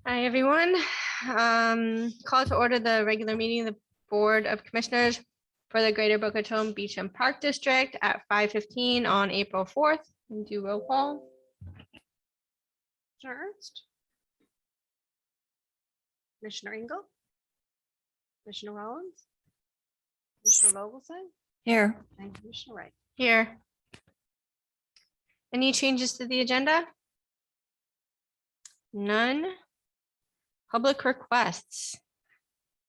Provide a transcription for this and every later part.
Hi, everyone. Call to order the regular meeting of the Board of Commissioners for the Greater Boca Raton Beach and Park District at 5:15 on April 4th. And do roll call. Commissioner Ernst? Commissioner Engel? Commissioner Rollins? Commissioner Vogelsang? Here. And Commissioner Wright. Here. Any changes to the agenda? None. Public requests.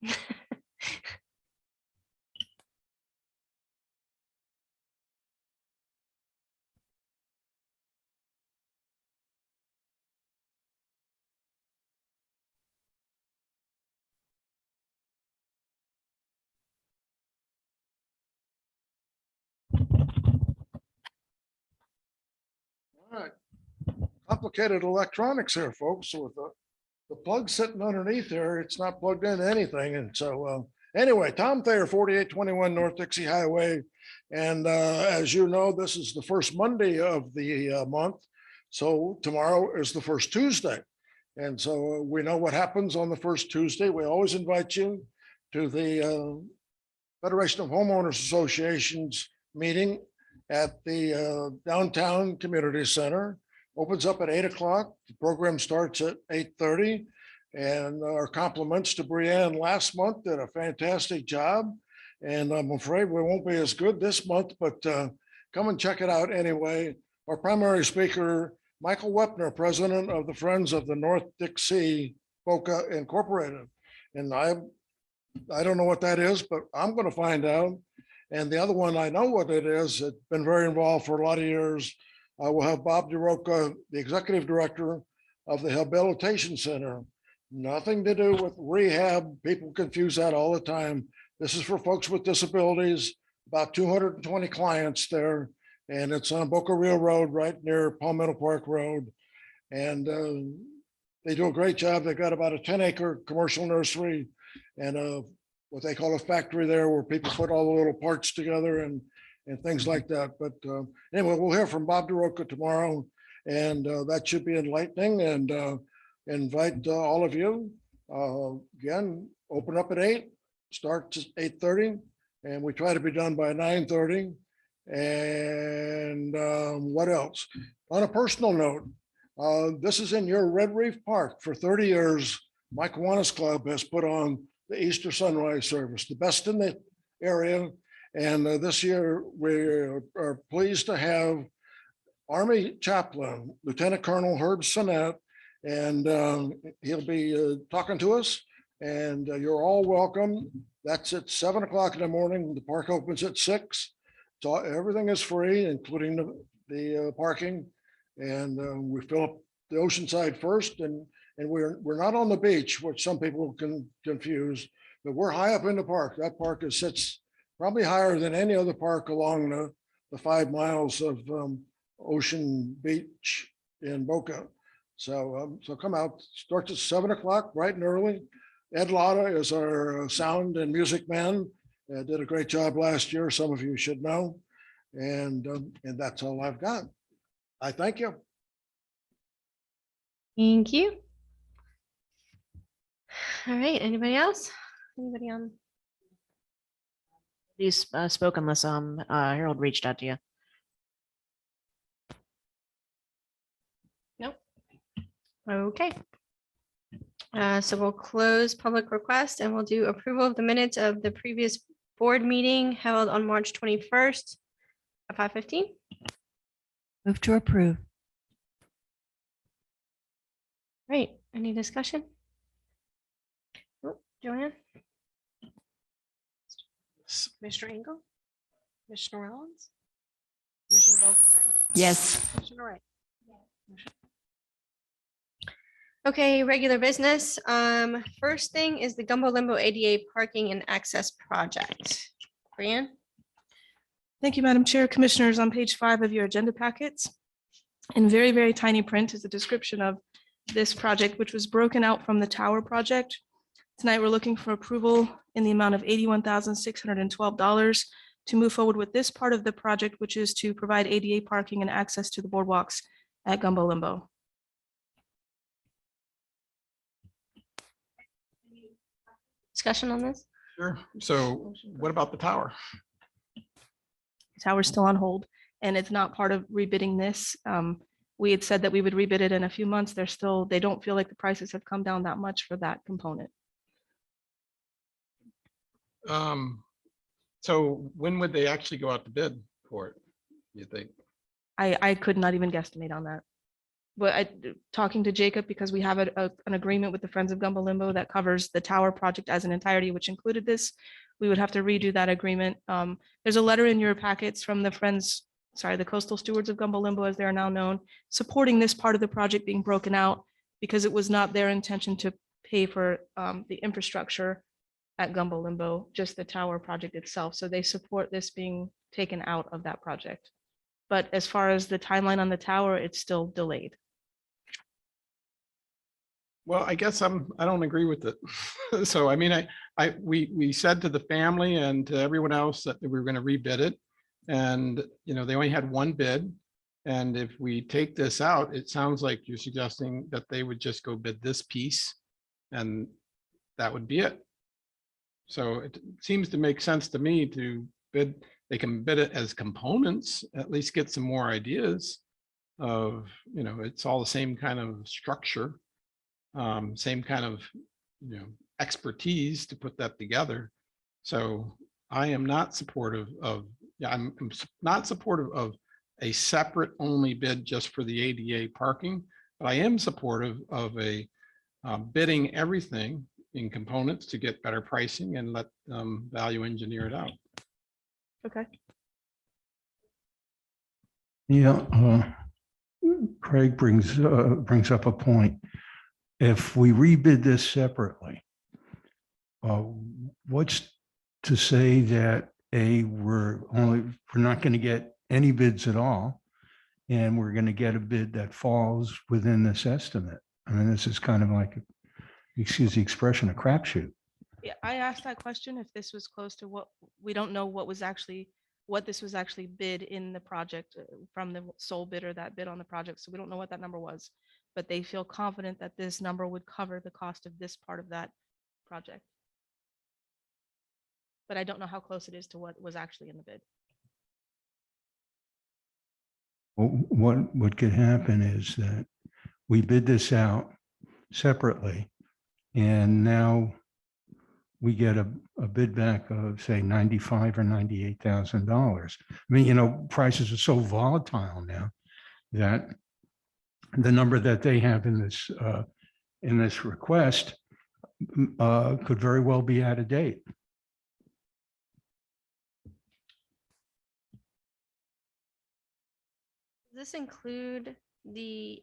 All right. Complicated electronics here, folks. So with the plug sitting underneath there, it's not plugged into anything. And so anyway, Tom Thayer, 4821 North Dixie Highway. And as you know, this is the first Monday of the month. So tomorrow is the first Tuesday. And so we know what happens on the first Tuesday. We always invite you to the Federation of Homeowners Associations meeting at the Downtown Community Center. Opens up at 8 o'clock. The program starts at 8:30. And our compliments to Brianne last month, did a fantastic job. And I'm afraid we won't be as good this month, but come and check it out anyway. Our primary speaker, Michael Wepner, president of the Friends of the North Dixie Boca Incorporated. And I don't know what that is, but I'm going to find out. And the other one, I know what it is. It's been very involved for a lot of years. We'll have Bob DeRoca, the executive director of the Habilitation Center. Nothing to do with rehab. People confuse that all the time. This is for folks with disabilities, about 220 clients there. And it's on Boca Rio Road, right near Palmetto Park Road. And they do a great job. They've got about a 10-acre commercial nursery and what they call a factory there where people put all the little parts together and things like that. But anyway, we'll hear from Bob DeRoca tomorrow, and that should be enlightening. And invite all of you. Again, open up at 8, start at 8:30, and we try to be done by 9:30. And what else? On a personal note, this is in your Red Reef Park. For 30 years, my Kiwanis Club has put on the Easter sunrise service, the best in the area. And this year, we are pleased to have Army Chaplain, Lieutenant Colonel Herb Sinnett, and he'll be talking to us. And you're all welcome. That's at 7 o'clock in the morning. The park opens at 6. So everything is free, including the parking. And we fill up the Oceanside first, and we're not on the beach, which some people can confuse, but we're high up in the park. That park sits probably higher than any other park along the 5 miles of Ocean Beach in Boca. So come out. Starts at 7 o'clock, bright and early. Ed Lotta is our sound and music man. Did a great job last year. Some of you should know. And that's all I've got. I thank you. Thank you. All right, anybody else? Anybody on? You spoke unless Harold reached out to you. Nope. Okay. So we'll close public request and we'll do approval of the minutes of the previous board meeting held on March 21st at 5:15. Move to approve. Right, any discussion? Oh, Joanne? Commissioner Engel? Commissioner Rollins? Commissioner Vogelsang? Yes. Commissioner Wright? Okay, regular business. First thing is the Gumbo Limbo ADA parking and access project. Brianne? Thank you, Madam Chair. Commissioners, on page 5 of your agenda packets, in very, very tiny print is a description of this project, which was broken out from the tower project. Tonight, we're looking for approval in the amount of $81,612 to move forward with this part of the project, which is to provide ADA parking and access to the boardwalks at Gumbo Limbo. discussion on this? Sure. So what about the tower? Tower's still on hold and it's not part of rebidding this. We had said that we would rebid it in a few months. They don't feel like the prices have come down that much for that component. So when would they actually go out to bid for it? You think? I could not even guesstimate on that. But talking to Jacob, because we have an agreement with the Friends of Gumbo Limbo that covers the tower project as an entirety, which included this, we would have to redo that agreement. There's a letter in your packets from the the Coastal Stewards of Gumbo Limbo, as they are now known, supporting this part of the project being broken out because it was not their intention to pay for the infrastructure at Gumbo Limbo, just the tower project itself. So they support this being taken out of that project. But as far as the timeline on the tower, it's still delayed. Well, I guess I don't agree with it. So, I mean, we said to the family and to everyone else that we were going to rebid it. And, you know, they only had one bid. And if we take this out, it sounds like you're suggesting that they would just go bid this piece and that would be it. So it seems to make sense to me to bid, they can bid it as components, at least get some more ideas of, you know, it's all the same kind of structure. Same kind of, you know, expertise to put that together. So I am not supportive of, I'm not supportive of a separate only bid just for the ADA parking, but I am supportive of a bidding everything in components to get better pricing and let value engineer it out. Okay. Yeah, Craig brings up a point. If we rebid this separately, what's to say that we're not going to get any bids at all, and we're going to get a bid that falls within this estimate? I mean, this is kind of like, excuse the expression, a crapshoot. Yeah, I asked that question if this was close to what, we don't know what this was actually bid in the project from the sole bidder that bid on the project. So we don't know what that number was, but they feel confident that this number would cover the cost of this part of that project. But I don't know how close it is to what was actually in the bid. What could happen is that we bid this out separately, and now we get a bid back of, say, $95,000 or $98,000. I mean, you know, prices are so volatile now that the number that they have in this request could very well be out of date. Does this include the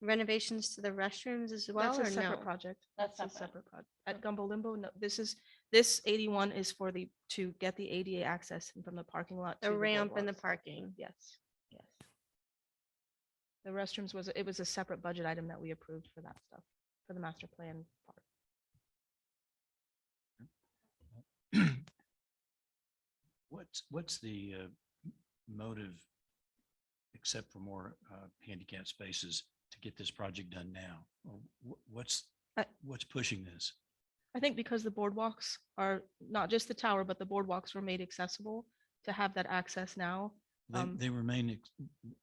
renovations to the restrooms as well, That's a or separate no? project. That's That's a separate. separate project. At Gumbo Limbo, no, this 81 is for to get the ADA access from the parking lot. to The ramp and the boardwalks. parking. Yes, yes. The restrooms it was a separate budget item that we approved for that stuff, for the master plan part. What's the motive, except for more handicap spaces, to get this project done now? Or what's pushing this? I think because the boardwalks are not just the tower, but the boardwalks were made accessible to have that access now. They remain,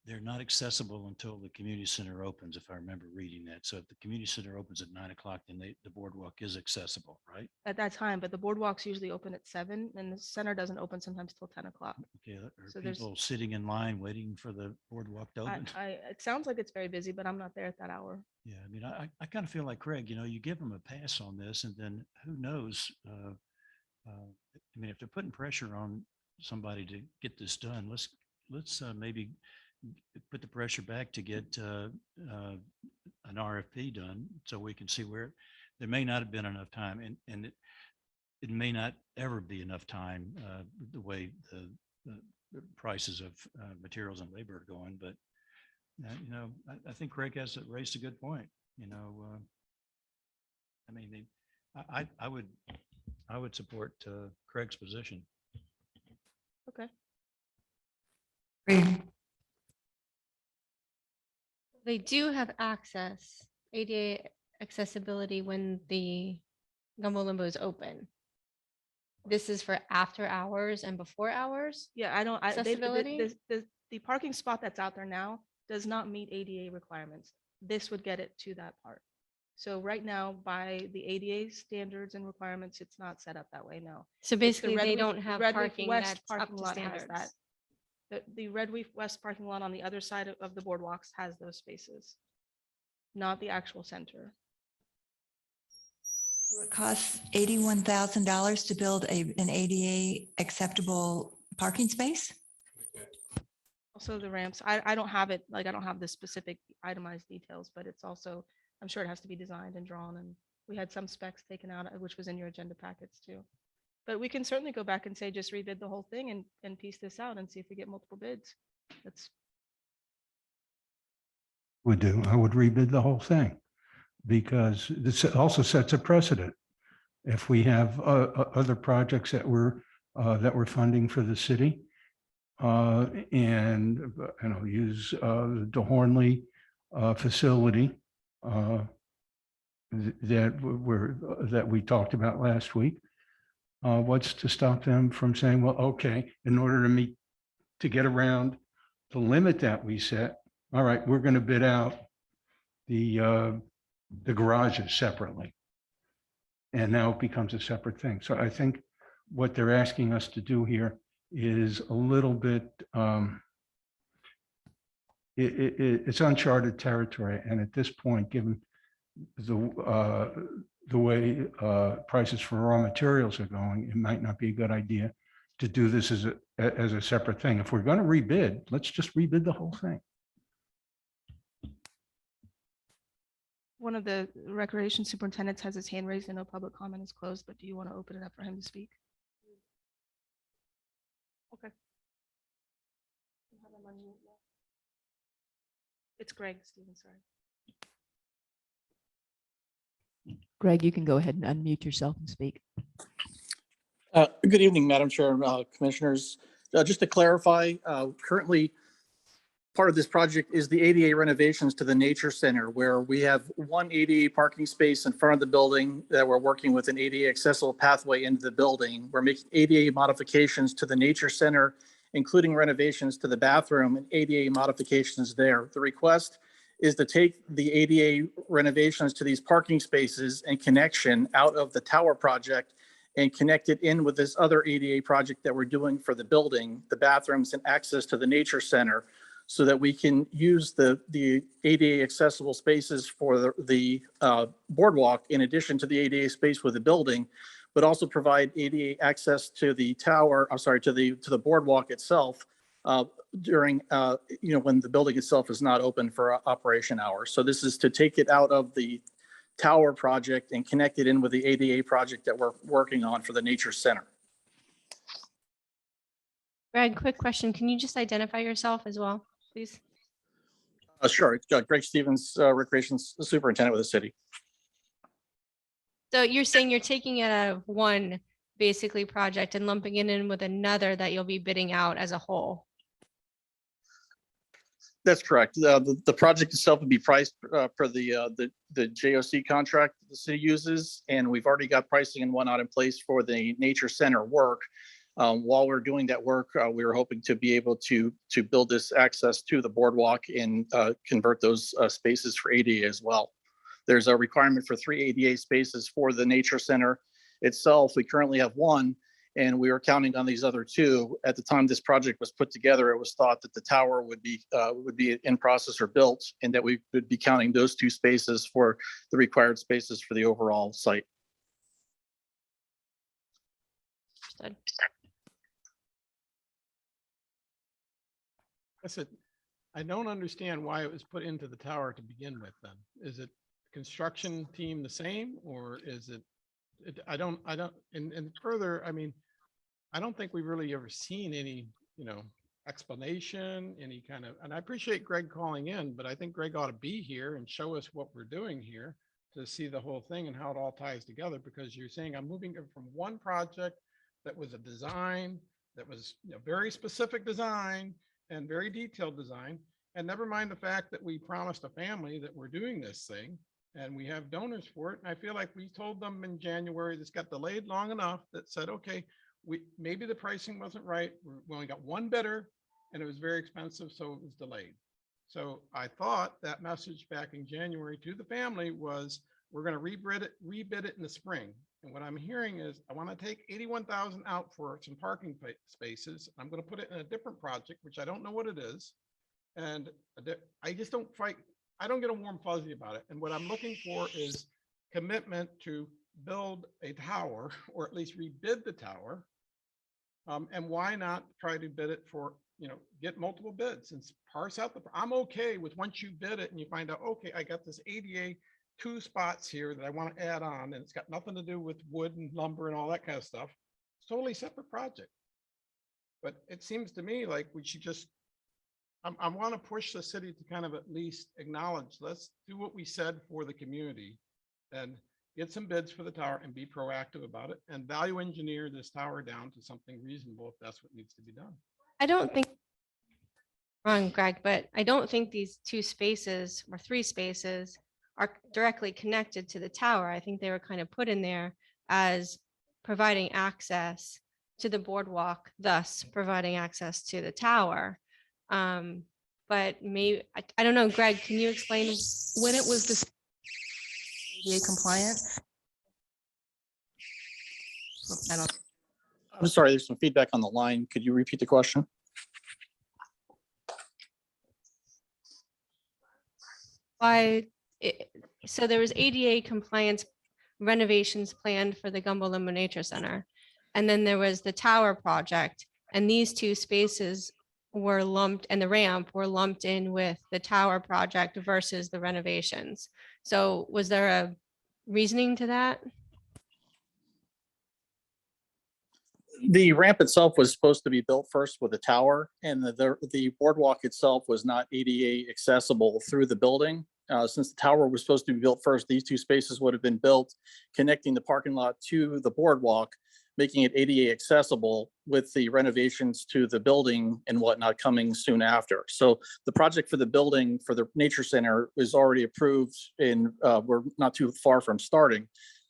they're not accessible until the community center opens, if I remember reading that. So if the community center opens at 9 o'clock, then the boardwalk is accessible, right? At that time, but the boardwalks usually open at 7 and the center doesn't open sometimes till 10 o'clock. Okay, are So there's- people sitting in line waiting for the boardwalk to open? It sounds like it's very busy, but I'm not there at that hour. Yeah, I mean, I kind of feel like Craig, you know, you give them a pass on this and then who knows? I mean, if they're putting pressure on somebody to get this done, let's maybe put the pressure back to get an RFP done so we can see where there may not have been enough time and it may not ever be enough time the way the prices of materials and labor are going. But, you know, I think Craig has raised a good point. You know, I mean, I would support Craig's position. Okay. They do have access, ADA accessibility when the Gumbo Limbo is open. This is for after hours and before hours? Yeah, I don't, Accessibility? the parking spot that's out there now does not meet ADA requirements. This would get it to that part. So right now, by the ADA standards and requirements, it's not set up that way, no. So It's the basically, Red they Reef- don't the have Red Reef parking West that's up parking to lot has that. standards. The Red Reef West parking lot on the other side of the boardwalks has those spaces, not the actual center. It costs $81,000 to build an ADA acceptable parking space? Also the ramps, I don't have it, like, I don't have the specific itemized details, but it's also, I'm sure it has to be designed and drawn, and we had some specs taken out, which was in your agenda packets too. But we can certainly go back and say, just rebid the whole thing and piece this out and see if we get multiple bids. That's, Would do. I would rebid the whole thing because this also sets a precedent. If we have other projects that we're funding for the city, and I'll use the Hornley facility that we talked about last week. What's to stop them from saying, well, okay, in order to get around the limit that we set, all right, we're going to bid out the garages separately. And now it becomes a separate thing. So I think what they're asking us to do here is a little bit, it's uncharted territory. And at this point, given the way prices for raw materials are going, it might not be a good idea to do this as a separate thing. If we're going to rebid, let's just rebid the whole thing. one of the recreation superintendents has his hand raised. I know public comment is closed, but do you want to open it up for him to speak? Okay. You have him on mute now. It's Greg Stevens, sorry. Greg, you can go ahead and unmute yourself and speak. Good evening, Madam Chair, Commissioners. Just to clarify, currently, part of this project is the ADA renovations to the Nature Center, where we have one ADA parking space in front of the building that we're working with an ADA accessible pathway into the building. We're making ADA modifications to the Nature Center, including renovations to the bathroom and ADA modifications there. The request is to take the ADA renovations to these parking spaces and connection out of the tower project and connect it in with this other ADA project that we're doing for the building, the bathrooms and access to the Nature Center, so that we can use the ADA accessible spaces for the boardwalk in addition to the ADA space with the building, but also provide ADA access to the tower, I'm sorry, to the boardwalk itself during, when the building itself is not open for operation hours. So this is to take it out of the tower project and connect it in with the ADA project that we're working on for the Nature Center. Greg, quick question. Can you just identify yourself as well, please? Sure. It's Greg Stevens, Recreation Superintendent with the city. So you're saying you're taking it out of one basically project and lumping it in with another that you'll be bidding out as a whole? That's correct. The project itself would be priced per the JOC contract the city uses, and we've already got pricing and whatnot in place for the Nature Center work. While we're doing that work, we were hoping to be able to build this access to the boardwalk and convert those spaces for ADA as well. There's a requirement for 3 ADA spaces for the Nature Center itself. We currently have 1, and we were counting on these other 2. At the time this project was put together, it was thought that the tower would be in process or built, and that we would be counting those 2 spaces for the required spaces for the overall site. Understood. I said, I don't understand why it was put into the tower to begin with then. Is it construction team the same, or is it, and further, I mean, I don't think we've really ever seen any, explanation, any kind of, and I appreciate Greg calling in, but I think Greg ought to be here and show us what we're doing here to see the whole thing and how it all ties together, because you're saying I'm moving it from one project that was a design, that was a very specific design and very detailed design. And never mind the fact that we promised a family that we're doing this thing. and we have donors for it. And I feel like we told them in January, this got delayed long enough that said, okay, maybe the pricing wasn't right. We only got one bidder and it was very expensive, so it was delayed. So I thought that message back in January to the family was, we're going to rebid it in the spring. And what I'm hearing is, I want to take 81,000 out for some parking spaces. I'm going to put it in a different project, which I don't know what it is. And I just don't fight. I don't get a warm fuzzy about it. And what I'm looking for is commitment to build a tower, or at least rebid the tower. And why not try to bid it for, get multiple bids and parse out I'm okay with, once you bid it and you find out, okay, I got this ADA 2 spots here that I want to add on, and it's got nothing to do with wood and lumber and all that kind of stuff. It's totally separate project. But it seems to me like we should just, I want to push the city to kind of at least acknowledge, let's do what we said for the community and get some bids for the tower and be proactive about it and value engineer this tower down to something reasonable if that's what needs to be done. I don't think wrong, Greg, but I don't think these 2 spaces or 3 spaces are directly connected to the tower. I think they were kind of put in there as providing access to the boardwalk, thus providing access to the tower. But maybe, I don't know, Greg, can you explain? When it was this ADA compliant? I don't. I'm sorry, there's some feedback on the line. Could you repeat the question? So there was ADA compliance renovations planned for the Gumbel Nature Center. And then there was the tower project, and these 2 spaces were lumped, and the ramp were lumped in with the tower project versus the renovations. So was there a reasoning to that? The ramp itself was supposed to be built first with a tower, and the boardwalk itself was not ADA accessible through the building. Since the tower was supposed to be built first, these 2 spaces would have been built connecting the parking lot to the boardwalk, making it ADA accessible, with the renovations to the building and whatnot coming soon after. So the project for the building for the nature center is already approved, and we're not too far from starting.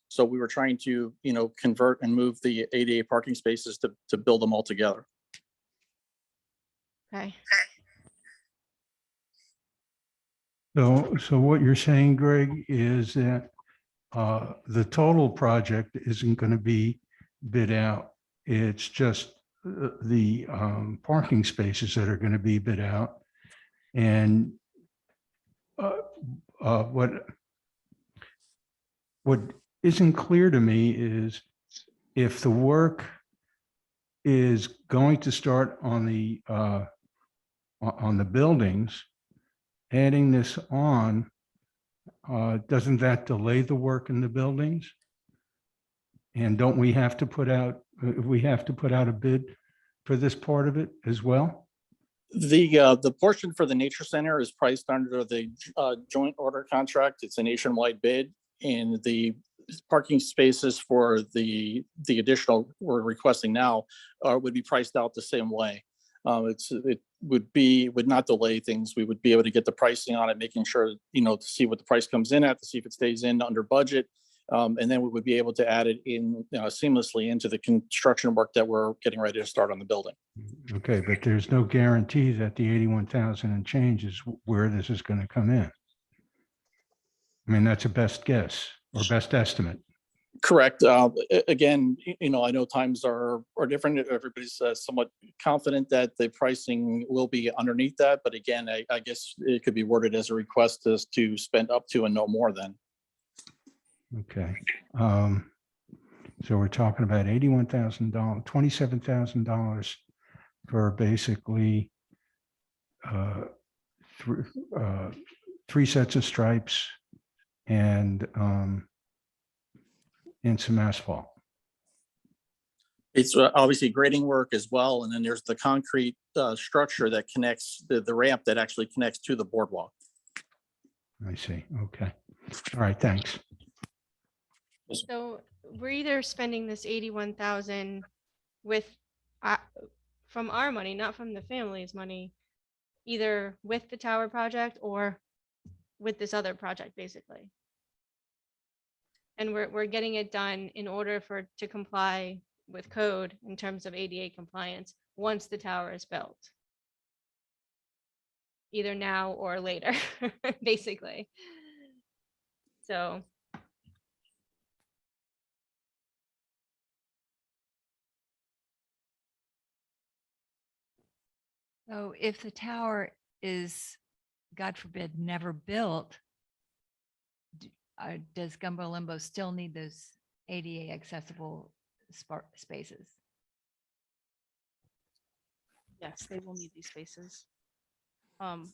So we were trying to, convert and move the ADA parking spaces to build them all together. Okay. So what you're saying, Greg, is that the total project isn't going to be bid out. It's just the parking spaces that are going to be bid out. And what isn't clear to me is if the work is going to start on the buildings, adding this on, doesn't that delay the work in the buildings? And don't we have to put out, a bid for this part of it as well? The portion for the nature center is priced under the joint order contract. It's a nationwide bid, and the parking spaces for the additional we're requesting now would be priced out the same way. It would not delay things. We would be able to get the pricing on it, making sure, to see what the price comes in at, to see if it stays in under budget. And then we would be able to add it in seamlessly into the construction work that we're getting ready to start on the building. Okay, but there's no guarantee that the 81,000 and change is where this is going to come in. I mean, that's a best guess or best estimate. Correct. Again, I know times are different. Everybody's somewhat confident that the pricing will be underneath that. But again, I guess it could be worded as a request to spend up to and no more than. Okay. So we're talking about $81,000, $27,000 for basically three sets of stripes and some asphalt. It's obviously grading work as well. And then there's the concrete structure that connects the ramp that actually connects to the boardwalk. I see. Okay. All right. Thanks. So we're either spending this 81,000 with from our money, not from the family's money, either with the tower project or with this other project, basically. And we're getting it done in order for, to comply with code in terms of ADA compliance once the tower is built. Either now or later, basically. So, So if the tower is, God forbid, never built, does Gumbo Limbo still need those ADA accessible spaces? Yes, they will need these spaces. I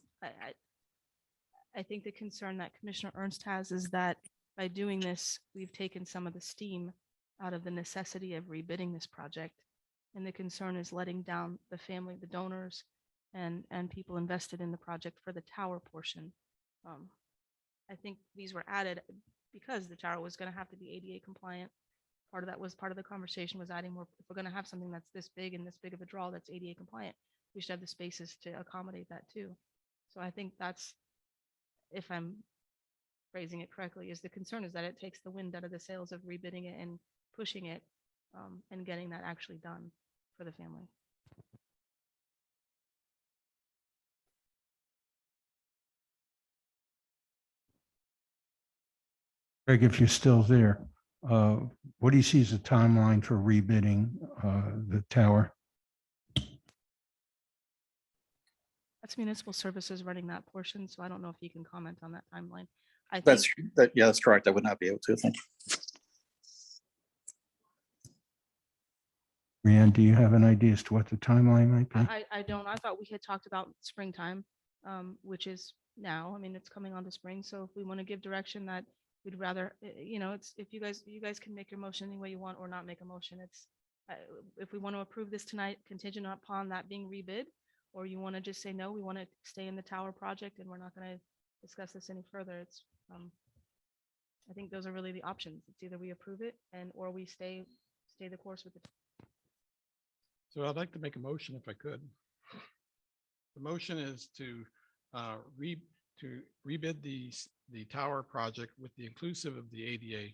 think the concern that Commissioner Ernst has is that by doing this, we've taken some of the steam out of the necessity of rebidding this project. And the concern is letting down the family, the donors, and people invested in the project for the tower portion. I think these were added because the tower was going to have to be ADA compliant. Part of that was part of the conversation was adding more. If we're going to have something that's this big and this big of a draw that's ADA compliant, we should have the spaces to accommodate that too. So I think that's, if I'm phrasing it correctly, is the concern is that it takes the wind out of the sails of rebidding it and pushing it and getting that actually done for the family. Greg, if you're still there, what do you see as a timeline for rebidding the tower? That's municipal services running that portion, so I don't know if you can comment on that timeline. I That's, think yeah, that's correct. I would not be able to. Thank you. Brianne, do you have an idea as to what the timeline might be? I don't. I thought we had talked about springtime, which is now. I mean, it's coming on to spring, so if we want to give direction that we'd rather, it's, if you guys can make your motion any way you want or not make a motion. It's if we want to approve this tonight, contingent upon that being rebid, or you want to just say no, we want to stay in the tower project and we're not going to discuss this any further. It's I think those are really the options. It's either we approve it or we stay the course with it. So I'd like to make a motion if I could. The motion is to rebid the tower project with the inclusive of the ADA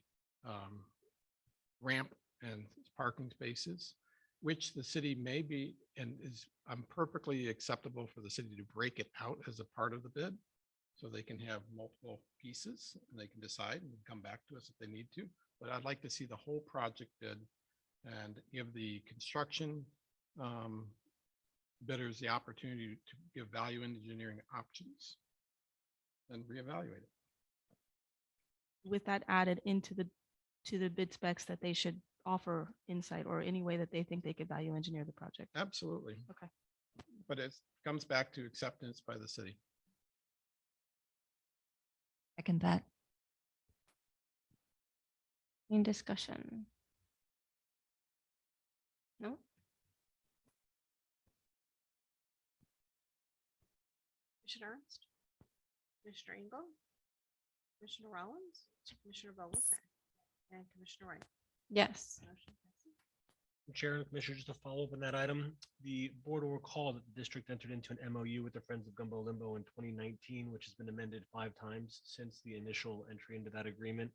ramp and parking spaces, which the city may be and is perfectly acceptable for the city to break it out as a part of the bid. So they can have multiple pieces and they can decide and come back to us if they need to. But I'd like to see the whole project bid and give the construction bidders the opportunity to give value engineering options and reevaluate it. With that added into the bid specs that they should offer insight or any way that they think they could value engineer the project. Absolutely. Okay. But it comes back to acceptance by the city. Second that. in discussion? No? Commissioner Ernst, Commissioner Engel, Commissioner Rollins, Commissioner Vogelsang, and Commissioner Wright. Yes. Motion passes. Chair and Commissioner, just to follow up on that item, the board will recall that the district entered into an MOU with the Friends of Gumbo Limbo in 2019, which has been amended 5 times since the initial entry into that agreement.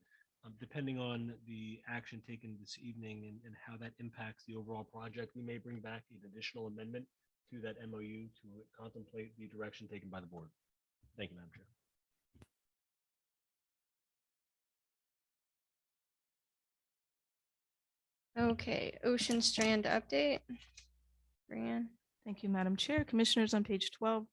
Depending on the action taken this evening and how that impacts the overall project, we may bring back an additional amendment to that MOU to contemplate the direction taken by the board. Thank you, Madam Chair. Okay, Ocean Strand update. Brianne. Thank you, Madam Chair. Commissioners, on page 12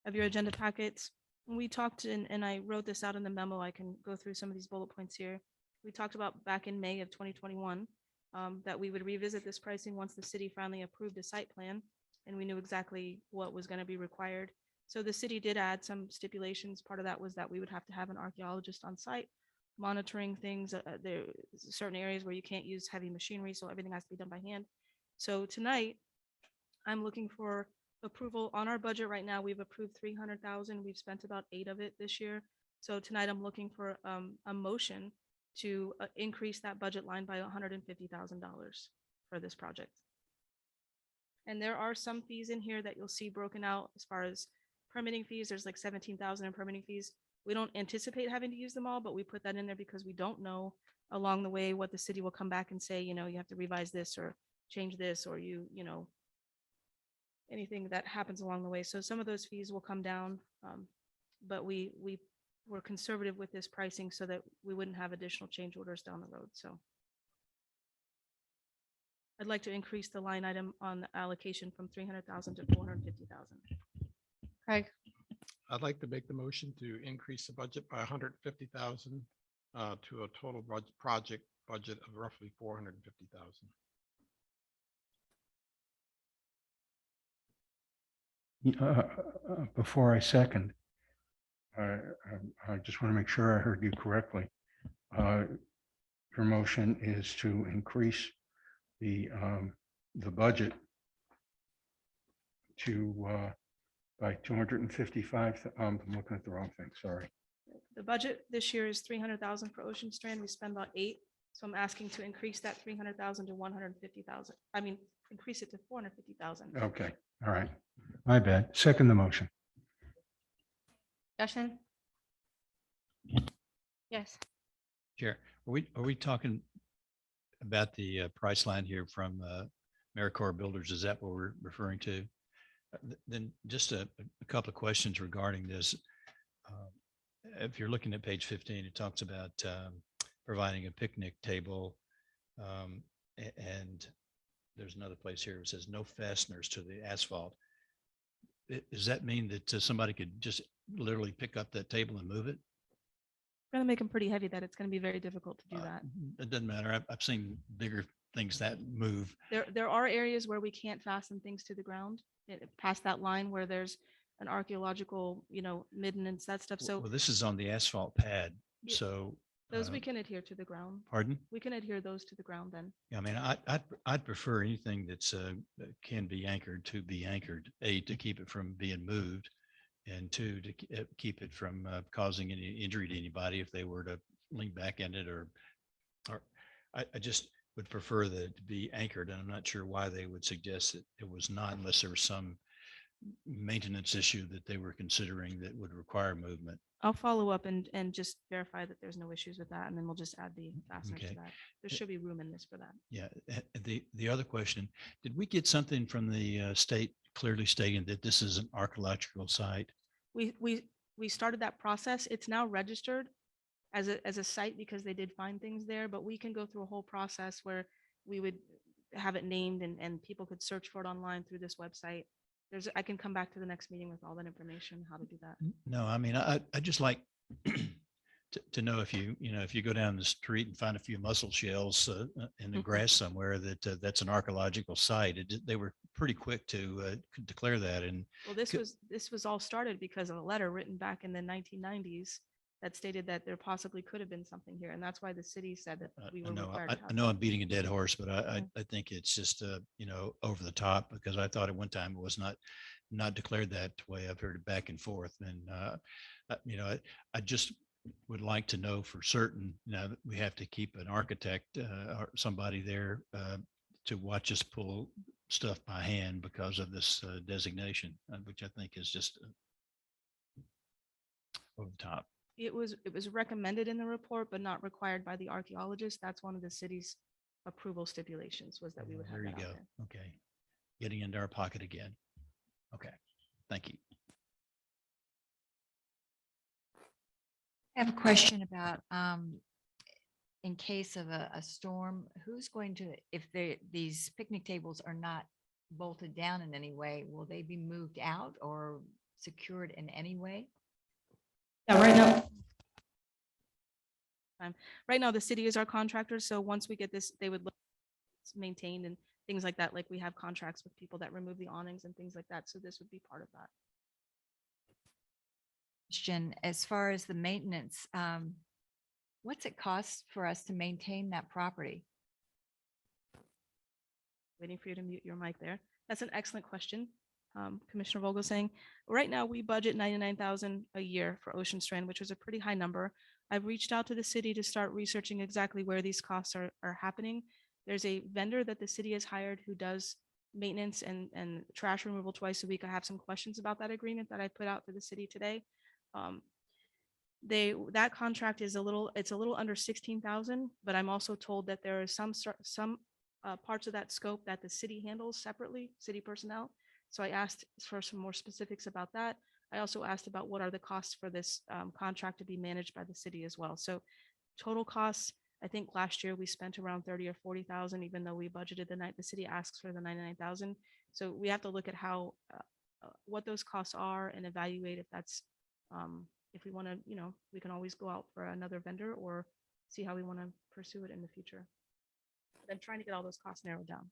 of your agenda packets, we talked, and I wrote this out in the memo. I can go through some of these bullet points here. We talked about back in May of 2021 that we would revisit this pricing once the city finally approved a site plan and we knew exactly what was going to be required. So the city did add some stipulations. Part of that was that we would have to have an archaeologist on site monitoring things. There are certain areas where you can't use heavy machinery, so everything has to be done by hand. So tonight, I'm looking for approval on our budget right now. We've approved 300,000. We've spent about 8 of it this year. So tonight I'm looking for a motion to increase that budget line by $150,000 for this project. And there are some fees in here that you'll see broken out as far as permitting fees. There's like 17,000 in permitting fees. We don't anticipate having to use them all, but we put that in there because we don't know along the way what the city will come back and say, you know, you have to revise this or change this, or you know, anything that happens along the way. So some of those fees will come down. But we were conservative with this pricing so that we wouldn't have additional change orders down the road. So I'd like to increase the line item on the allocation from 300,000 to 450,000. Craig, I'd like to make the motion to increase the budget by 150,000 to a total project budget of roughly 450,000. Before I second, I just want to make sure I heard you correctly. Your motion is to increase the budget to by 255. I'm looking at the wrong thing. Sorry. The budget this year is 300,000 for Ocean Strand. We spend about 8. So I'm asking to increase that 300,000 to 150,000. I mean, increase it to 450,000. Okay. All right. My bad. Second the motion. discussion? Yes. Chair, are we talking about the price line here from AmeriCorps Builders? Is that what we're referring to? Then just a couple of questions regarding this. If you're looking at page 15, it talks about providing a picnic table. And there's another place here. It says no fasteners to the asphalt. Does that mean that somebody could just literally pick up that table and move it? We're going to make them pretty heavy that it's going to be very difficult to do that. It doesn't matter. I've seen bigger things that move. There are areas where we can't fasten things to the ground past that line where there's an archaeological, you know, maintenance, that stuff. So Well, this is on the asphalt pad. Yeah. So. those we can adhere to the ground. Pardon? We can adhere those to the ground then. I mean, I'd prefer anything that's that can be anchored to be anchored, A, to keep it from being moved, and 2, to keep it from causing any injury to anybody if they were to lean back in it, or I just would prefer that it to be anchored, and I'm not sure why they would suggest that it was not, unless there was some maintenance issue that they were considering that would require movement. I'll follow up and just verify that there's no issues with that, and then we'll just add the fasteners to Okay. that. There should be room in this for that. Yeah. The other question, did we get something from the state clearly stating that this is an archaeological site? We started that process. It's now registered as a site because they did find things there, but we can go through a whole process where we would have it named and people could search for it online through this website. I can come back to the next meeting with all that information, how to do that. No, I mean, I just like to know if if you go down the street and find a few mussel shells in the Mhm. grass somewhere, that's an archaeological site. They were pretty quick to declare that. And Well, this Could- was all started because of a letter written back in the 1990s that stated that there possibly could have been something here. And that's why the city said that we I were know, required I to have. know I'm beating a dead horse, but Okay. I think it's just, over the top, because I thought at one time it was not declared that way. I've heard it back and forth. And, I just would like to know for certain, that we have to keep an architect or somebody there to watch us pull stuff by hand because of this designation, which I think is just over the top. It was recommended in the report, but not required by the archaeologist. That's one of the city's approval stipulations, was that we would have There you that out go. there. Okay. Getting into our pocket again. Okay. Thank you. I have a question about, in case of a storm, who's going to, if these picnic tables are not bolted down in any way, will they be moved out or secured in any way? Yeah, right now the city is our contractor. So once we get this, they would look it's maintained and things like that. Like we have contracts with people that remove the awnings and things like that. So this would be part of that. Question, as far as the maintenance, what's it cost for us to maintain that property? Waiting for you to mute your mic there. That's an excellent question. Commissioner Vogel saying, right now we budget 99,000 a year for Ocean Strand, which was a pretty high number. I've reached out to the city to start researching exactly where these costs are happening. There's a vendor that the city has hired who does maintenance and trash removal twice a week. I have some questions about that agreement that I put out to the city today. that contract is it's a little under 16,000, but I'm also told that there are some parts of that scope that the city handles separately, city personnel. So I asked for some more specifics about that. I also asked about what are the costs for this contract to be managed by the city as well. So total costs, I think last year we spent around 30 or 40,000, even though we budgeted the city asks for the 99,000. So we have to look at how, what those costs are and evaluate if that's, if we want to, we can always go out for another vendor or see how we want to pursue it in the future. But I'm trying to get all those costs narrowed down.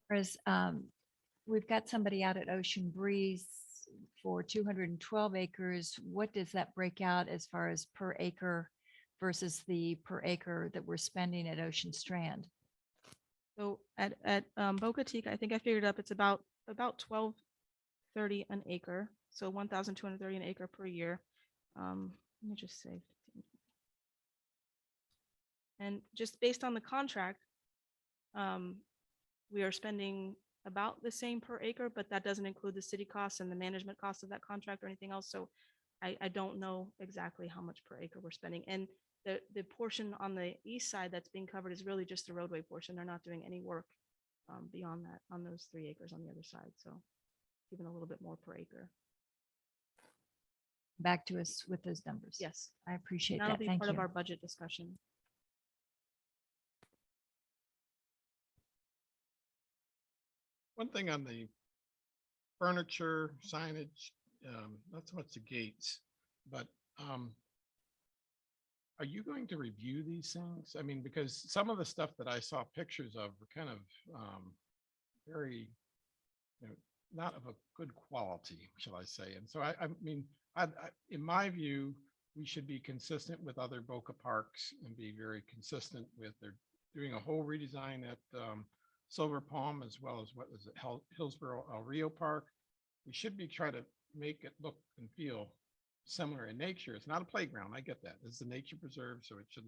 Whereas we've got somebody out at Ocean Breeze for 212 acres. What does that break out as far as per acre versus the per acre that we're spending at Ocean Strand? So at Boca Chica, I think I figured up it's about 1,230 an acre. So 1,230 an acre per year. Let me just say. And just based on the contract, we are spending about the same per acre, but that doesn't include the city costs and the management costs of that contract or anything else. So I don't know exactly how much per acre we're spending. And the portion on the east side that's being covered is really just the roadway portion. They're not doing any work beyond that on those 3 acres on the other side. So even a little bit more per acre. Back to us with those numbers. Yes. I appreciate That'll that. be Thank part of you. our budget discussion. One thing on the furniture, signage, not so much the gates, but are you going to review these things? I mean, because some of the stuff that I saw pictures of were kind of very, not of a good quality, shall I say. And so I mean, in my view, we should be consistent with other Boca parks and be very consistent with, they're doing a whole redesign at Silver Palm, as well as what was it, Hillsborough El Rio Park. We should be trying to make it look and feel similar in nature. It's not a playground. I get that. It's a nature preserve, so it should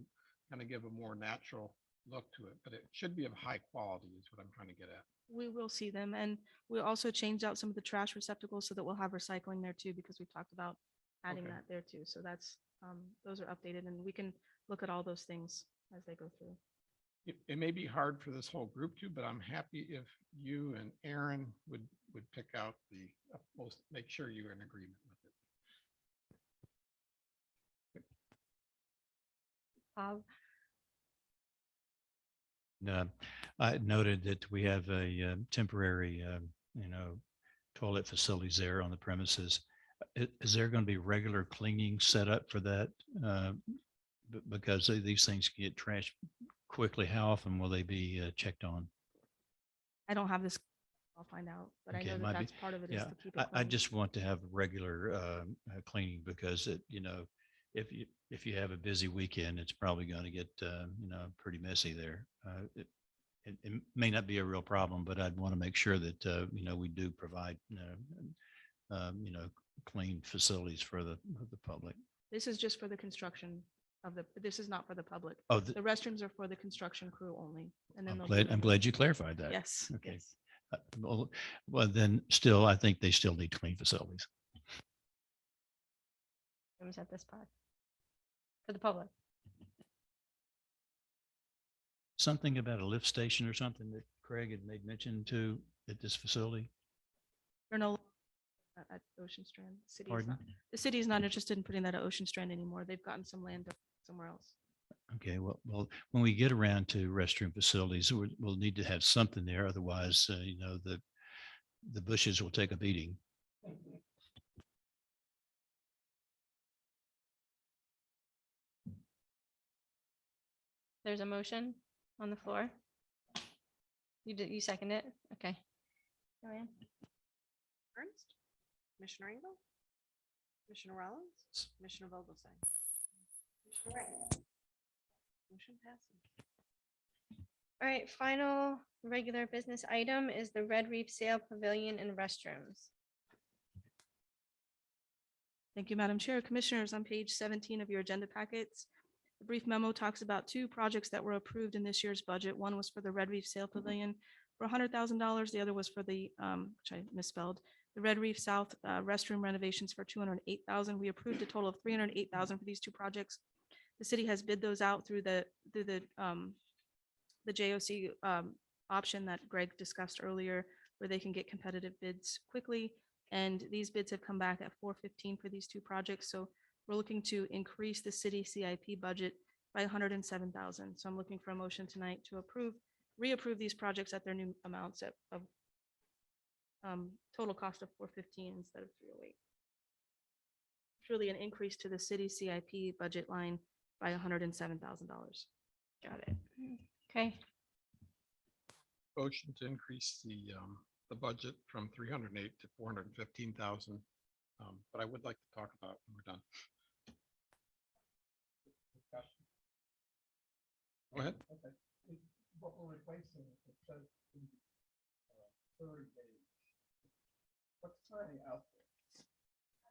kind of give a more natural look to it, but it should be of high quality is what I'm trying to get at. We will see them, and we'll also change out some of the trash receptacles so that we'll have recycling there too, because we've talked about adding Okay. that there too. So that's, those are updated, and we can look at all those things as they go through. It may be hard for this whole group to, but I'm happy if you and Aaron would pick out the most, make sure you're in agreement with it. No, I noted that we have a temporary, toilet facilities there on the premises. Is there going to be regular cleaning set up for that? Because these things get trashed quickly. How often will they be checked on? I don't have this, I'll find out, but Okay, I it know might that be- that's part of it is Yeah, to keep it I clean. just want to have regular cleaning because if you have a busy weekend, it's probably going to get, pretty messy there. It may not be a real problem, but I'd want to make sure that, we do provide, clean facilities for the public. This is just for the construction of this is not for the public. Oh, The restrooms are for the construction crew only. And then I'm they'll glad, be- I'm glad you clarified that. Yes. Okay. yes. Well, then still, I think they still need clean facilities. Rooms at this part for the public. Something about a lift station or something that Craig had made mention to at this facility? Or no, at Ocean Strand. Pardon? The city is not interested in putting that at Ocean Strand anymore. They've gotten some land somewhere else. Okay, well, when we get around to restroom facilities, we'll need to have something there. Otherwise, the bushes will take a beating. There's a motion on the floor. You second it? Okay. Joanne? Ernst, Commissioner Engel, Commissioner Rollins, Commissioner Vogelsang. Commissioner Wright. Motion passes. All right, final regular business item is the Red Reef Sail Pavilion and restrooms. Thank you, Madam Chair. Commissioners, on page 17 of your agenda packets, the brief memo talks about 2 projects that were approved in this year's budget. One was for the Red Reef Sail Pavilion for $100,000. The other was for the, which I misspelled, the the Red Reef South restroom renovations for 208,000. We approved a total of 308,000 for these two projects. The city has bid those out through the JOC option that Greg discussed earlier, where they can get competitive bids quickly. And these bids have come back at 415 for these two projects. So we're looking to increase the city CIP budget by 107,000. So I'm looking for a motion tonight to reapprove these projects at their new amounts of total cost of 415 instead of 308. It's really an increase to the city CIP budget line by $107,000. Got it. Okay, Motion to increase the budget from 308 to 415,000. But I would like to talk about when we're done. Go ahead. What we're replacing, it says 30 days. What's currently out there?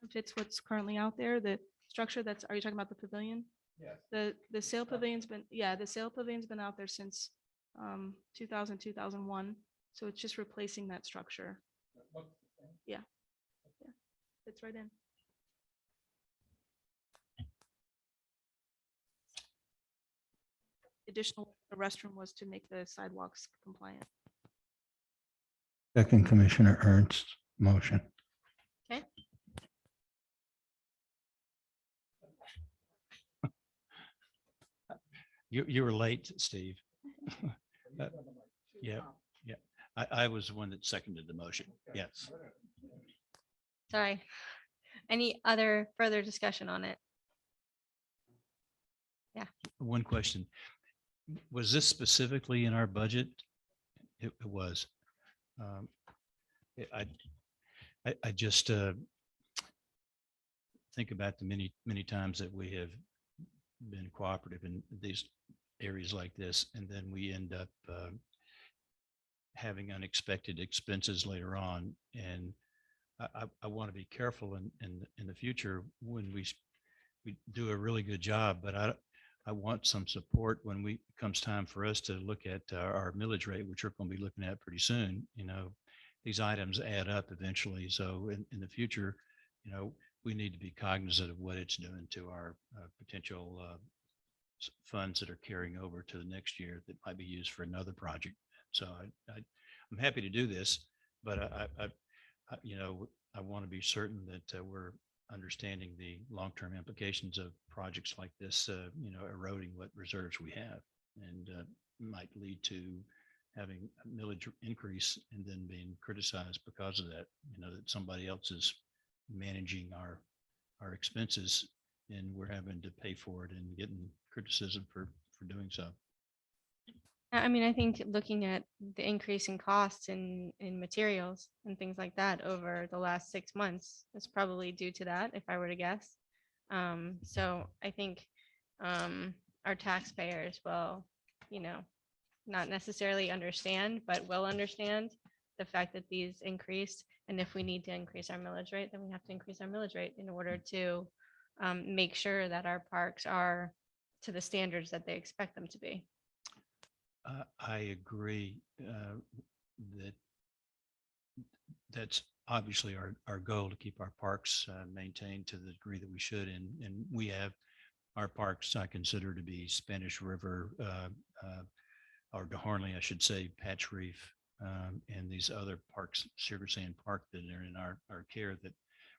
If it's what's currently out there, the structure are you talking about the pavilion? Yes. The sale pavilion's been out there since 2000, 2001. So it's just replacing that structure. Yeah. It's right in. Additional, the restroom was to make the sidewalks compliant. Second Commissioner Ernst's motion. okay. You were late, Steve. Yeah, yeah. I was the one that seconded the motion. Yes. Sorry. Any other further discussion on it? One question. Was this specifically in our budget? It was. I just think about the many times that we have been cooperative in these areas like this, and then we end up having unexpected expenses later on. And I want to be careful in the future when we do a really good job, but I want some support when comes time for us to look at our millage rate, which we're going to be looking at pretty soon. These items add up eventually. So in the future, we need to be cognizant of what it's doing to our potential funds that are carrying over to the next year that might be used for another project. So I'm happy to do this, but I want to be certain that we're understanding the long-term implications of projects like this, eroding what reserves we have, and might lead to having a millage increase and then being criticized because of that, that somebody else is managing our expenses and we're having to pay for it and getting criticism for doing so. I mean, I think looking at the increase in costs in materials and things like that over the last 6 months is probably due to that, if I were to guess. So I think our taxpayers will, not necessarily understand, but will understand the fact that these increased. And if we need to increase our millage rate, then we have to increase our millage rate in order to make sure that our parks are to the standards that they expect them to be. I agree that that's obviously our goal, to keep our parks maintained to the degree that we should. And we have our parks, I consider to be Spanish River, or DeHornley, I should say, Patch Reef, and these other parks, Sugar Sand Park, that are in our care, that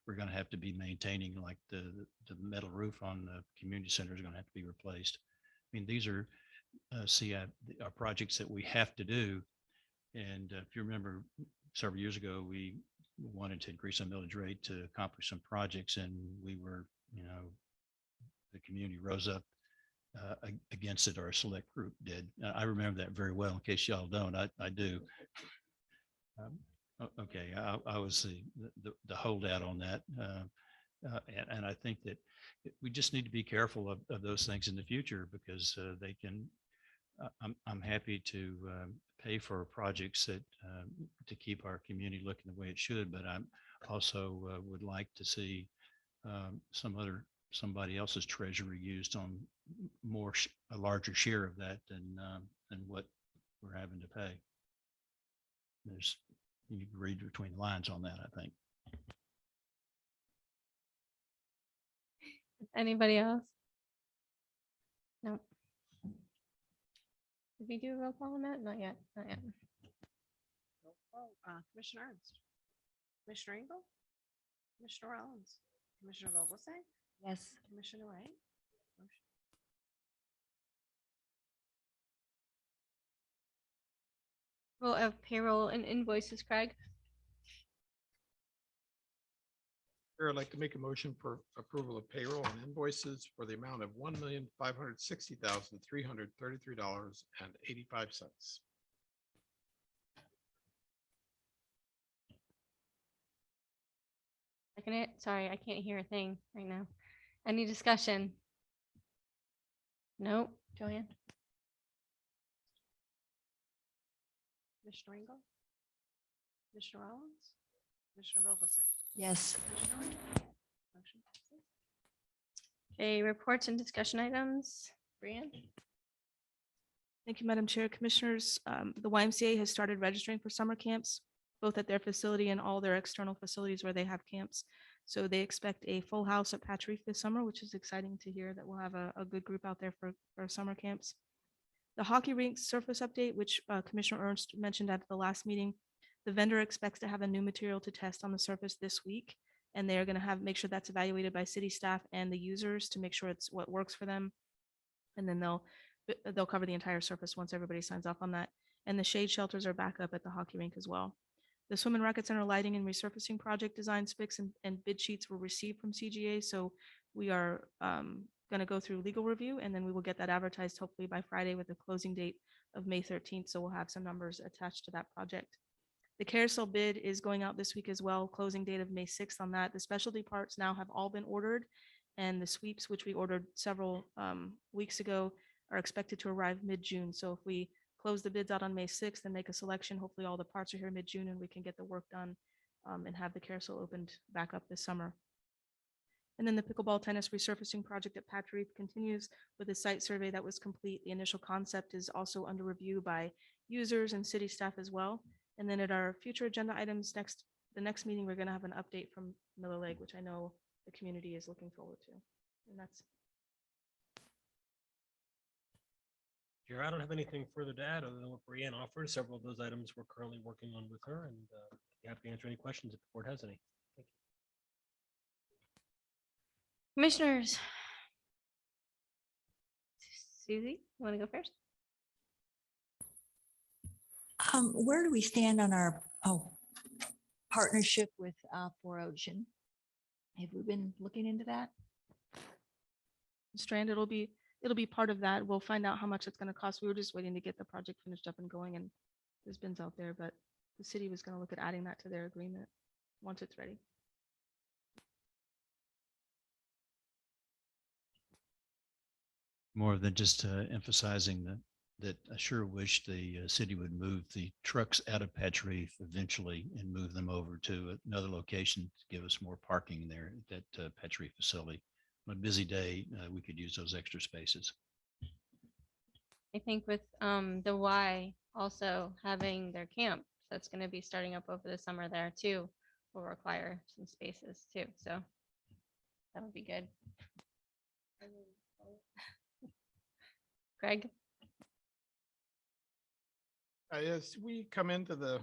we're going to have to be maintaining, like the metal roof on the community center is going to have to be replaced. I mean, these are our projects that we have to do. And if you remember, several years ago, we wanted to increase our millage rate to accomplish some projects, and we were, the community rose up against it, or a select group did. I remember that very well. In case y'all don't, I do. Okay, I was the holdout on that, and I think that we just need to be careful of those things in the future, because they can. I'm happy to pay for projects that to keep our community looking the way it should, but I'm also would like to see somebody else's treasury used on a larger share of that than what we're having to pay. You read between the lines on that, I think. Anybody else? No. Did we do a roll call on that? Not yet, not yet. Commissioner Ernst, Commissioner Engel, Commissioner Rollins, Commissioner Vogelsang, Yes. Commissioner Wright. Motion. Roll of payroll and invoices, Craig. Chair, I'd like to make a motion for approval of payroll and invoices for the amount of $1,560,333.85. Second it. Sorry, I can't hear a thing right now. Any discussion? Nope. Joanne? Commissioner Engel, Commissioner Rollins, Commissioner Vogelsang. Yes. Commissioner Wright. Motion passes. Okay, reports and discussion items. Brianne? Thank you, Madam Chair. Commissioners, the YMCA has started registering for summer camps, both at their facility and all their external facilities where they have camps. So they expect a full house at Patch Reef this summer, which is exciting to hear that we'll have a good group out there for summer camps. The hockey rink surface update, which Commissioner Ernst mentioned at the last meeting, the vendor expects to have a new material to test on the surface this week. And they are going to make sure that's evaluated by city staff and the users to make sure it's what works for them. And then they'll cover the entire surface once everybody signs off on that. And the shade shelters are back up at the hockey rink as well. The Swim and Racket Center lighting and resurfacing project design specs and bid sheets were received from CGA. So we are going to go through legal review, and then we will get that advertised hopefully by Friday with a closing date of May 13th. So we'll have some numbers attached to that project. The carousel bid is going out this week as well, closing date of May 6th on that. The specialty parts now have all been ordered, and the sweeps, which we ordered several weeks ago, are expected to arrive mid-June. So if we close the bids out on May 6th and make a selection, hopefully all the parts are here mid-June and we can get the work done and have the carousel opened back up this summer. And then the pickleball tennis resurfacing project at Patch Reef continues with a site survey that was complete. The initial concept is also under review by users and city staff as well. And then at our future agenda items the next meeting, we're going to have an update from Miller Lake, which I know the community is looking forward to. And that's Chair, I don't have anything further to add other than what Brianne offered. Several of those items we're currently working on with her, and be happy to answer any questions if the board has any. Thank you. Commissioners. Susie, you want to go first? Where do we stand on our partnership with 4Ocean? Have we been looking into that? Strand, it'll be part of that. We'll find out how much it's going to cost. We were just waiting to get the project finished up and going, and there's bins out there, but the city was going to look at adding that to their agreement once it's ready. More than just emphasizing that I sure wish the city would move the trucks out of Patch Reef eventually and move them over to another location to give us more parking there at that Patch Reef facility. On a busy day, we could use those extra spaces. I think with the Y also having their camp that's going to be starting up over the summer there too will require some spaces too. So that would be good. Greg? As we come into the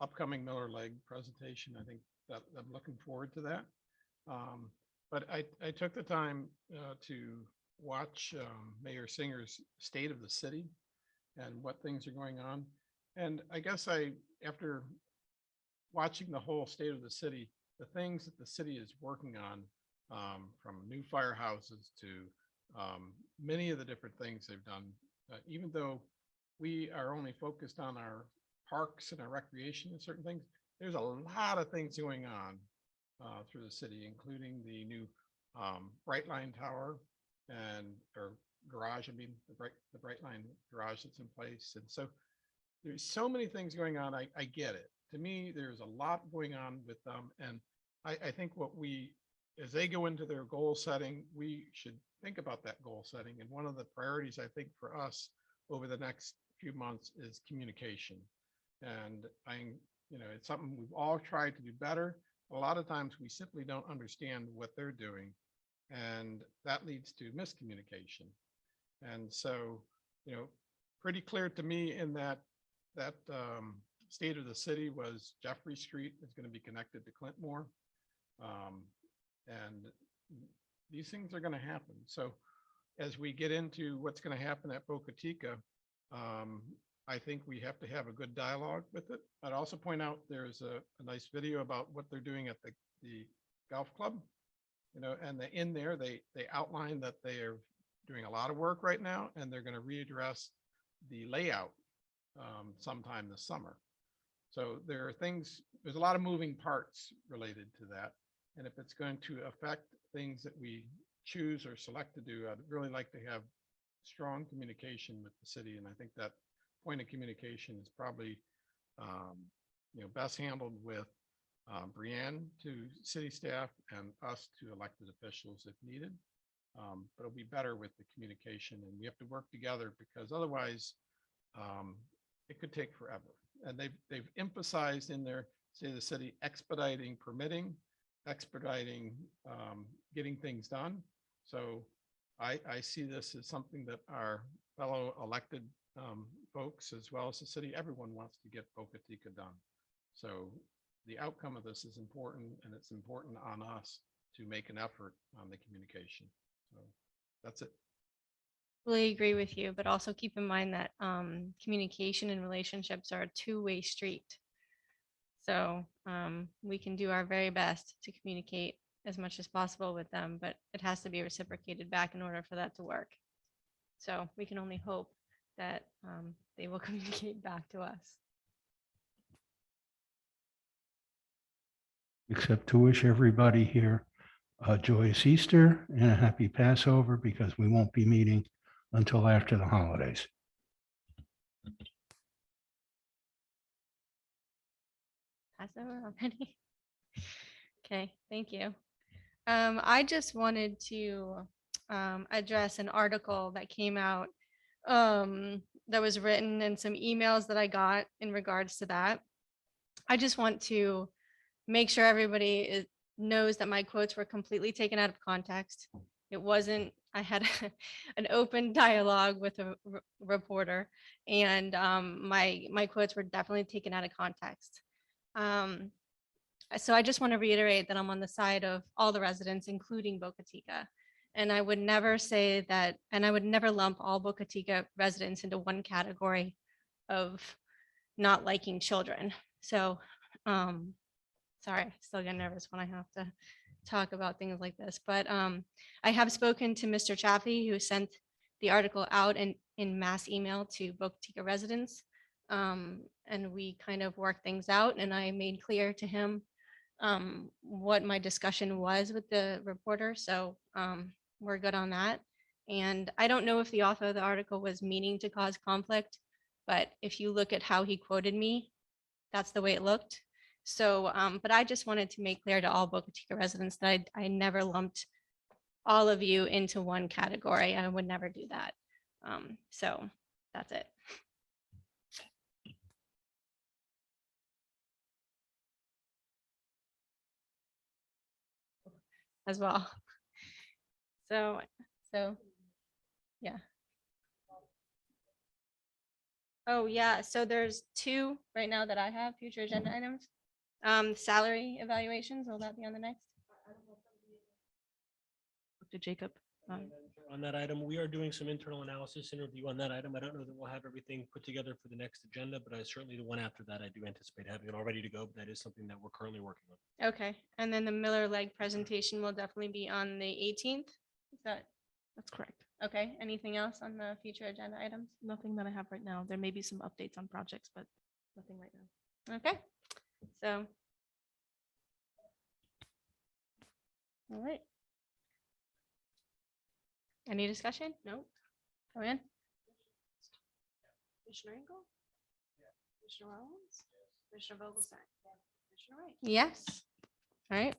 upcoming Miller Lake presentation, I think that I'm looking forward to that. But I took the time to watch Mayor Singer's State of the City and what things are going on. And I guess after watching the whole state of the city, the things that the city is working on, from new firehouses to many of the different things they've done, even though we are only focused on our parks and our recreation and certain things, there's a lot of things going on through the city, including the new Brightline Tower or garage. I mean, the Brightline garage that's in place. And so there's so many things going on. I get it. To me, there's a lot going on with them. And I think as they go into their goal setting, we should think about that goal setting. And one of the priorities, I think, for us over the next few months is communication. And it's something we've all tried to do better. A lot of times we simply don't understand what they're doing. And that leads to miscommunication. And so, pretty clear to me in that state of the city was Jeffrey Street is going to be connected to Clintmore. And these things are going to happen. So as we get into what's going to happen at Boca Chica, I think we have to have a good dialogue with it. I'd also point out there's a nice video about what they're doing at the golf club, and in there, they outline that they are doing a lot of work right now, and they're going to readdress the layout sometime this summer. So there are things, there's a lot of moving parts related to that. And if it's going to affect things that we choose or select to do, I'd really like to have strong communication with the city. And I think that point of communication is probably, best handled with Brianne to city staff and us to elected officials if needed. But it'll be better with the communication, and we have to work together, because otherwise it could take forever. And they've emphasized in their State of the City expediting permitting, expediting getting things done. So I see this as something that our fellow elected folks, as well as the city, everyone wants to get Boca Chica done. So the outcome of this is important, and it's important on us to make an effort on the communication. So that's it. Fully agree with you, but also keep in mind that communication and relationships are a two-way street. So we can do our very best to communicate as much as possible with them, but it has to be reciprocated back in order for that to work. So we can only hope that they will communicate back to us. Except to wish everybody here a joyous Easter and a happy Passover, because we won't be meeting until after the holidays. Passover already? Okay, thank you. I just wanted to address an article that came out that was written, and some emails that I got in regards to that. I just want to make sure everybody knows that my quotes were completely taken out of context. It wasn't, I had an open dialogue with a reporter, and my quotes were definitely taken out of context. So I just want to reiterate that I'm on the side of all the residents, including Boca Chica. And I would never say that, and I would never lump all Boca Chica residents into one category of not liking children. So, sorry, I still get nervous when I have to talk about things like this, but I have spoken to Mr. Chaffee, who sent the article out in mass email to Boca Chica residents. And we kind of worked things out, and I made clear to him what my discussion was with the reporter. So we're good on that. And I don't know if the author of the article was meaning to cause conflict, but if you look at how he quoted me, that's the way it looked. So, but I just wanted to make clear to all Boca Chica residents that I never lumped all of you into one category. I would never do that. So that's it. As well. So yeah. Oh yeah, so there's two right now that I have, future agenda items. Salary evaluations, will that be on the next? To Jacob. On that item, we are doing some internal analysis and review on that item. I don't know that we'll have everything put together for the next agenda, but I certainly the one after that, I do anticipate having it all ready to go. But that is something that we're currently working on. Okay, and then the Miller Lake presentation will definitely be on the 18th. Is that That's correct. okay? Anything else on the future agenda items? Nothing that I have right now. There may be some updates on projects, but nothing right now. Okay, so. All right. Any discussion? No? Come in. Commissioner Engel? Commissioner Rollins? Commissioner Vogelsang? Commissioner Wright? Yes. All right.